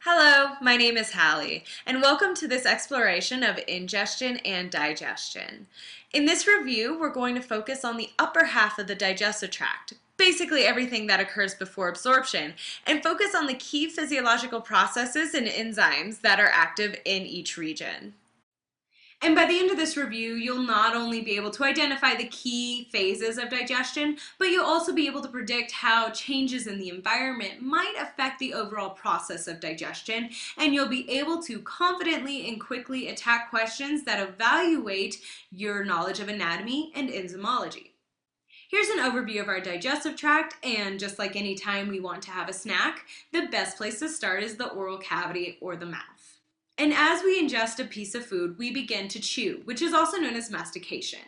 Hello, my name is Hallie, and welcome to this exploration of ingestion and digestion. In this review, we're going to focus on the upper half of the digestive tract, basically everything that occurs before absorption, and focus on the key physiological processes and enzymes that are active in each region. And by the end of this review, you'll not only be able to identify the key phases of digestion, but you'll also be able to predict how changes in the environment might affect the overall process of digestion, and you'll be able to confidently and quickly attack questions that evaluate your knowledge of anatomy and enzymology. Here's an overview of our digestive tract, and just like any time we want to have a snack, the best place to start is the oral cavity or the mouth. And as we ingest a piece of food, we begin to chew, which is also known as mastication.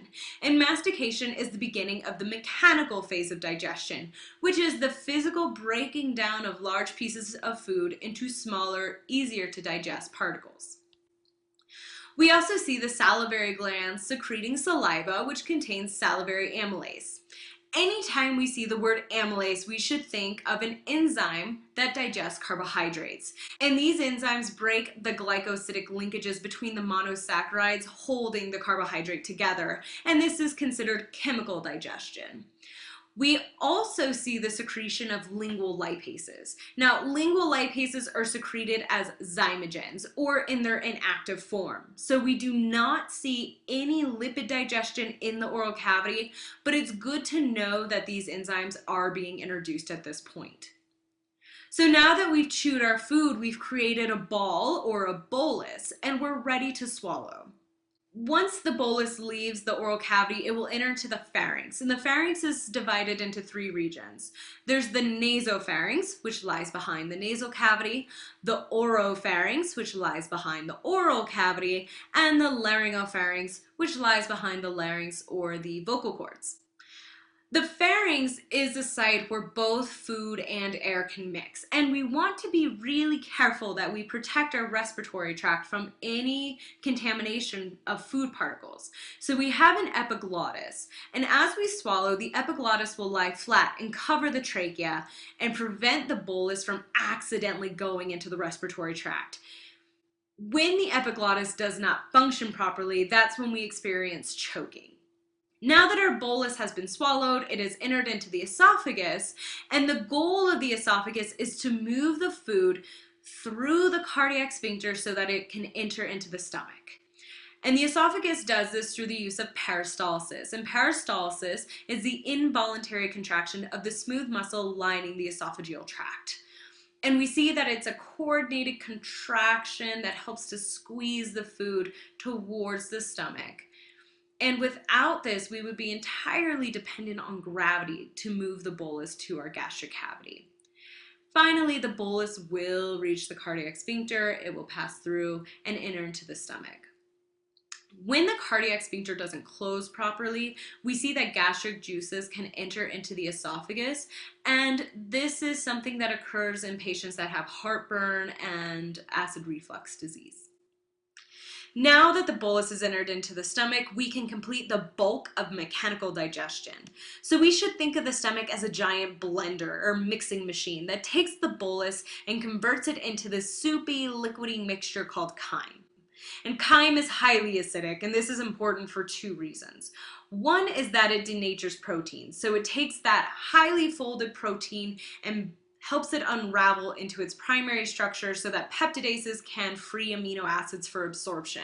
And mastication is the beginning of the mechanical phase of digestion, which is the physical breaking down of large pieces of food into smaller, easier to digest particles. We also see the salivary glands secreting saliva, which contains salivary amylase. Anytime we see the word amylase, we should think of an enzyme that digests carbohydrates. And these enzymes break the glycosidic linkages between the monosaccharides holding the carbohydrate together. And this is considered chemical digestion. We also see the secretion of lingual lipases. Now, lingual lipases are secreted as zymogens or in their inactive form. So we do not see any lipid digestion in the oral cavity, but it's good to know that these enzymes are being introduced at this point. So now that we've chewed our food, we've created a ball or a bolus, and we're ready to swallow. Once the bolus leaves the oral cavity, it will enter into the pharynx, and the pharynx is divided into three regions. There's the nasopharynx, which lies behind the nasal cavity, the oropharynx, which lies behind the oral cavity, and the laryngopharynx, which lies behind the larynx or the vocal cords. The pharynx is a site where both food and air can mix, and we want to be really careful that we protect our respiratory tract from any contamination of food particles. So we have an epiglottis, and as we swallow, the epiglottis will lie flat and cover the trachea and prevent the bolus from accidentally going into the respiratory tract. When the epiglottis does not function properly, that's when we experience choking. Now that our bolus has been swallowed, it has entered into the esophagus, and the goal of the esophagus is to move the food through the cardiac sphincter so that it can enter into the stomach. And the esophagus does this through the use of peristalsis. And peristalsis is the involuntary contraction of the smooth muscle lining the esophageal tract. And we see that it's a coordinated contraction that helps to squeeze the food towards the stomach. And without this, we would be entirely dependent on gravity to move the bolus to our gastric cavity. Finally, the bolus will reach the cardiac sphincter, it will pass through and enter into the stomach. When the cardiac sphincter doesn't close properly, we see that gastric juices can enter into the esophagus, and this is something that occurs in patients that have heartburn and acid reflux disease. Now that the bolus is entered into the stomach, we can complete the bulk of mechanical digestion. So we should think of the stomach as a giant blender or mixing machine that takes the bolus and converts it into this soupy, liquidy mixture called chyme. And chyme is highly acidic, and this is important for two reasons. One is that it denatures protein. So it takes that highly folded protein and helps it unravel into its primary structure so that peptidases can free amino acids for absorption.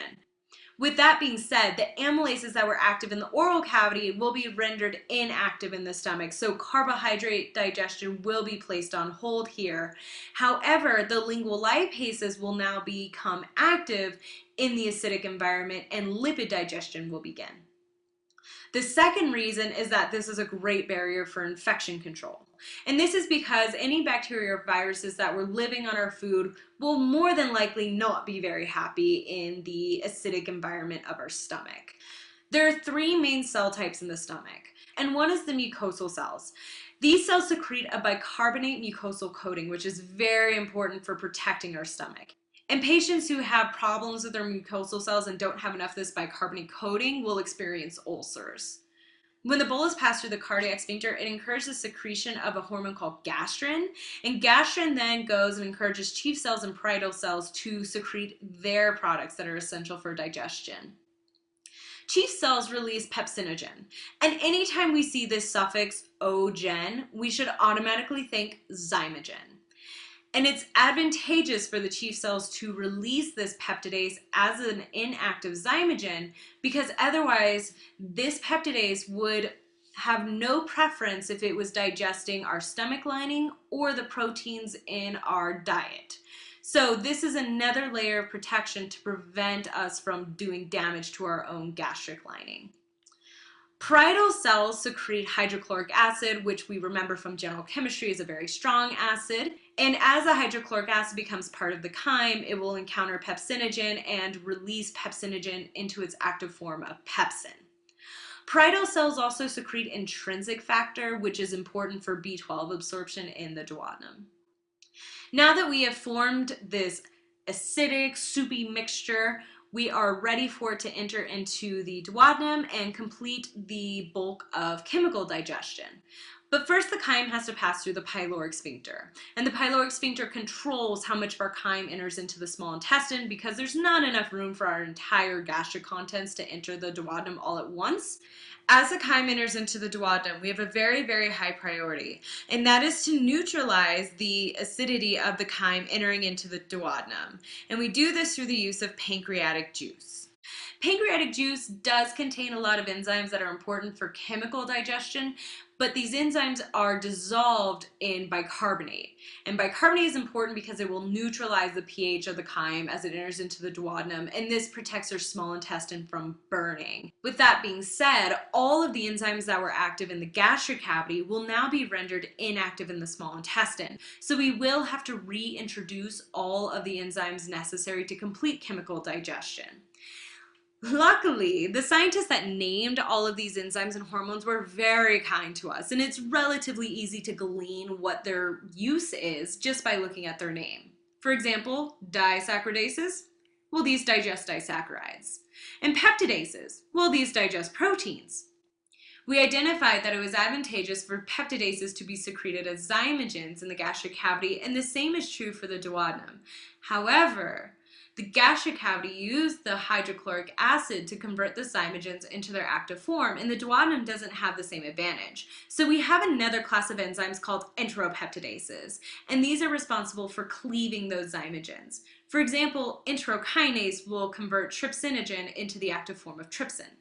With that being said, the amylases that were active in the oral cavity will be rendered inactive in the stomach, so carbohydrate digestion will be placed on hold here. However, the lingual lipases will now become active in the acidic environment and lipid digestion will begin. The second reason is that this is a great barrier for infection control. And this is because any bacteria or viruses that were living on our food will more than likely not be very happy in the acidic environment of our stomach. There are three main cell types in the stomach, and one is the mucosal cells. These cells secrete a bicarbonate mucosal coating, which is very important for protecting our stomach. And patients who have problems with their mucosal cells and don't have enough of this bicarbonate coating will experience ulcers. When the bolus passed through the cardiac sphincter, it encourages the secretion of a hormone called gastrin, and gastrin then goes and encourages chief cells and parietal cells to secrete their products that are essential for digestion. Chief cells release pepsinogen, and anytime we see this suffix ogen, we should automatically think zymogen. And it's advantageous for the chief cells to release this peptidase as an inactive zymogen, because otherwise this peptidase would have no preference if it was digesting our stomach lining or the proteins in our diet. So this is another layer of protection to prevent us from doing damage to our own gastric lining. Parietal cells secrete hydrochloric acid, which we remember from general chemistry is a very strong acid. And as the hydrochloric acid becomes part of the chyme, it will encounter pepsinogen and release pepsinogen into its active form of pepsin. Parietal cells also secrete intrinsic factor, which is important for B12 absorption in the duodenum. Now that we have formed this acidic, soupy mixture, we are ready for it to enter into the duodenum and complete the bulk of chemical digestion. But first, the chyme has to pass through the pyloric sphincter. And the pyloric sphincter controls how much of our chyme enters into the small intestine, because there's not enough room for our entire gastric contents to enter the duodenum all at once. As the chyme enters into the duodenum, we have a very, very high priority, and that is to neutralize the acidity of the chyme entering into the duodenum. And we do this through the use of pancreatic juice. Pancreatic juice does contain a lot of enzymes that are important for chemical digestion, but these enzymes are dissolved in bicarbonate. And bicarbonate is important because it will neutralize the pH of the chyme as it enters into the duodenum, and this protects our small intestine from burning. With that being said, all of the enzymes that were active in the gastric cavity will now be rendered inactive in the small intestine. So we will have to reintroduce all of the enzymes necessary to complete chemical digestion. Luckily, the scientists that named all of these enzymes and hormones were very kind to us, and it's relatively easy to glean what their use is just by looking at their name. For example, disaccharidases, well, these digest disaccharides. And peptidases, well, these digest proteins. We identified that it was advantageous for peptidases to be secreted as zymogens in the gastric cavity, and the same is true for the duodenum. However, the gastric cavity used the hydrochloric acid to convert the zymogens into their active form, and the duodenum doesn't have the same advantage. So we have another class of enzymes called enteropeptidases, and these are responsible for cleaving those zymogens. For example, enterokinase will convert trypsinogen into the active form of trypsin.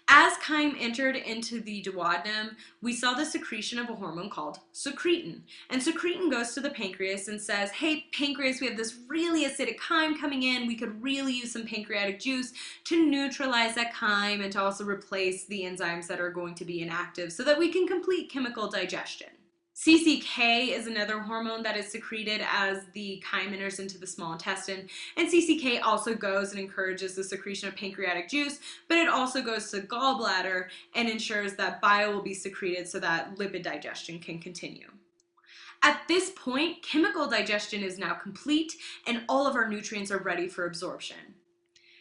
As chyme entered into the duodenum, we saw the secretion of a hormone called secretin. And secretin goes to the pancreas and says, hey, pancreas, we have this really acidic chyme coming in. We could really use some pancreatic juice to neutralize that chyme and to also replace the enzymes that are going to be inactive so that we can complete chemical digestion. CCK is another hormone that is secreted as the chyme enters into the small intestine, and CCK also goes and encourages the secretion of pancreatic juice, but it also goes to the gallbladder and ensures that bile will be secreted so that lipid digestion can continue. At this point, chemical digestion is now complete and all of our nutrients are ready for absorption.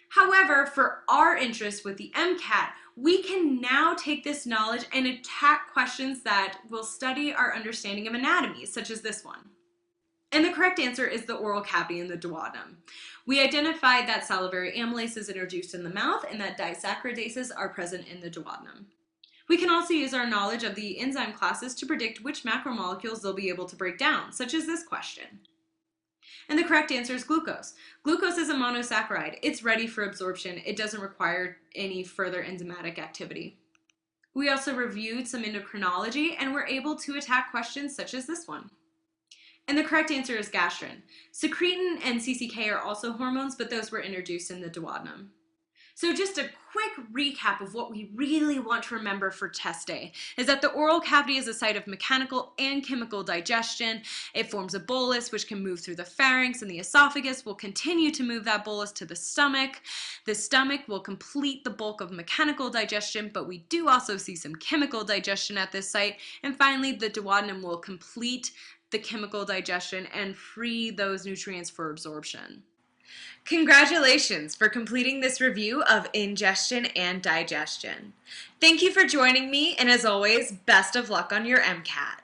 However, for our interest with the MCAT, we can now take this knowledge and attack questions that will study our understanding of anatomy, such as this one. And the correct answer is the oral cavity and the duodenum. We identified that salivary amylase is introduced in the mouth and that disaccaridases are present in the duodenum. We can also use our knowledge of the enzyme classes to predict which macromolecules they'll be able to break down, such as this question. And the correct answer is glucose. Glucose is a monosaccharide. It's ready for absorption. It doesn't require any further enzymatic activity. We also reviewed some endocrinology and were able to attack questions such as this one. And the correct answer is gastrin. Secretin and CCK are also hormones, but those were introduced in the duodenum. So just a quick recap of what we really want to remember for test day is that the oral cavity is a site of mechanical and chemical digestion. It forms a bolus which can move through the pharynx, and the esophagus will continue to move that bolus to the stomach. The stomach will complete the bulk of mechanical digestion, but we do also see some chemical digestion at this site. And finally, the duodenum will complete the chemical digestion and free those nutrients for absorption. Congratulations for completing this review of ingestion and digestion. Thank you for joining me, and as always, best of luck on your MCAT.